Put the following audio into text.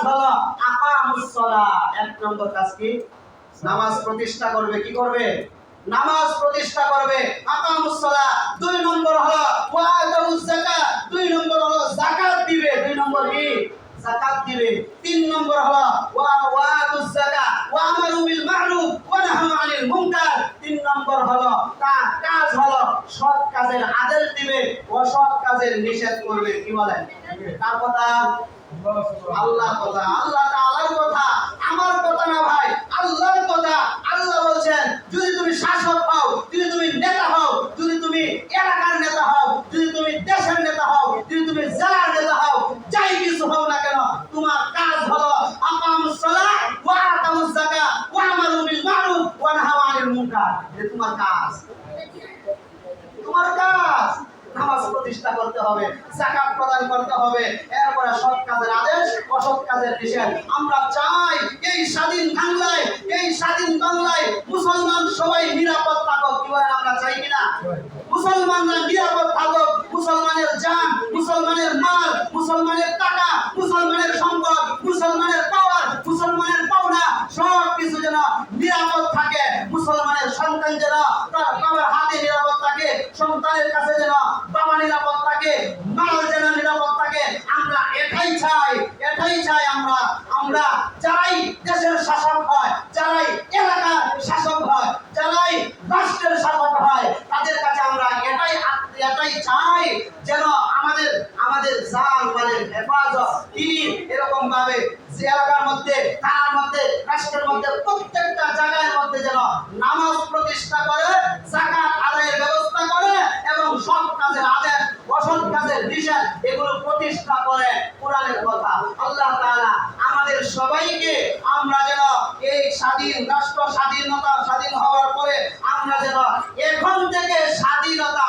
হলো আকামুস সালাহ। এক নম্বর কাজ কি? নামাজ প্রতিষ্ঠা করবে। কি করবে? নামাজ প্রতিষ্ঠা করবে, আকামুস সালাহ। দুই নম্বর হলো ওয়া আতাউজ যাকাত। দুই নম্বর হলো যাকাত দিবে। দুই নম্বর কি? যাকাত দিবে। তিন নম্বর হলো ওয়া আতুজ যাকাত ওয়া আমারু বিল মা'রুফ ওয়া নাহু আনিল মুনকার। তিন নম্বর হলো কাজ হলো সৎ কাজের আদেশ দিবে, অসৎ কাজের নিষেধ করবে। কি বলেন? কার কথা? আল্লাহর কথা। আল্লাহ তাআলার কথা, আমার কথা না ভাই, আল্লাহর কথা। আল্লাহ বলছেন যদি তুমি শাসক হও, যদি তুমি নেতা হও, যদি তুমি এলাকার নেতা হও, যদি তুমি দেশের নেতা হও, যদি তুমি জেলার নেতা হও, যাই কিছু হও না কেন, তোমার কাজ হলো আকামুস সালাহ ওয়া আতাউজ যাকাত ওয়া আমারু বিল মা'রুফ ওয়া নাহু আনিল মুনকার। এটা তোমার কাজ। তোমার কাজ নামাজ প্রতিষ্ঠা করতে হবে, যাকাত প্রদান করতে হবে, এরপরে সৎ কাজের আদেশ, অসৎ কাজের নিষেধ। আমরা চাই এই স্বাধীন বাংলায় মুসলমান সবাই নিরাপদ থাকুক। কি বলেন? আমরা চাই কিনা? মুসলমানরা নিরাপদ থাকুক। মুসলমানের জান, মুসলমানের মাল, মুসলমানের টাকা, মুসলমানের সম্পদ, মুসলমানের পাওয়ার, মুসলমানের পাওনা সব কিছু যেন নিরাপদ থাকে। মুসলমানের সন্তান যেন তার বাবার হাতে নিরাপদ থাকে, সন্তানের কাছে যেন বাবা নিরাপদ থাকে, মাল যেন নিরাপদ থাকে। আমরা এটাই চাই। আমরা যারাই দেশের শাসক হয়, যারাই এলাকার শাসক হয়, যারাই রাষ্ট্রের শাসক হয়, তাদের কাছে আমরা এটাই চাই যেন আমাদের জান মালের হেফাজত তিনি এরকম ভাবে যে এলাকার মধ্যে, থানার মধ্যে, রাষ্ট্রের মধ্যে, প্রত্যেকটা জায়গার মধ্যে যেন নামাজ প্রতিষ্ঠা করে, যাকাত আদায়ের ব্যবস্থা করে এবং সৎ কাজের আদেশ, অসৎ কাজের নিষেধ এগুলো প্রতিষ্ঠা করে। কোরআনের কথা। আল্লাহ তাআলা আমাদের সবাইকে আমরা যেন এই স্বাধীন রাষ্ট্র, স্বাধীন হওয়ার পরে আমরা যেন এখন থেকে স্বাধীনতা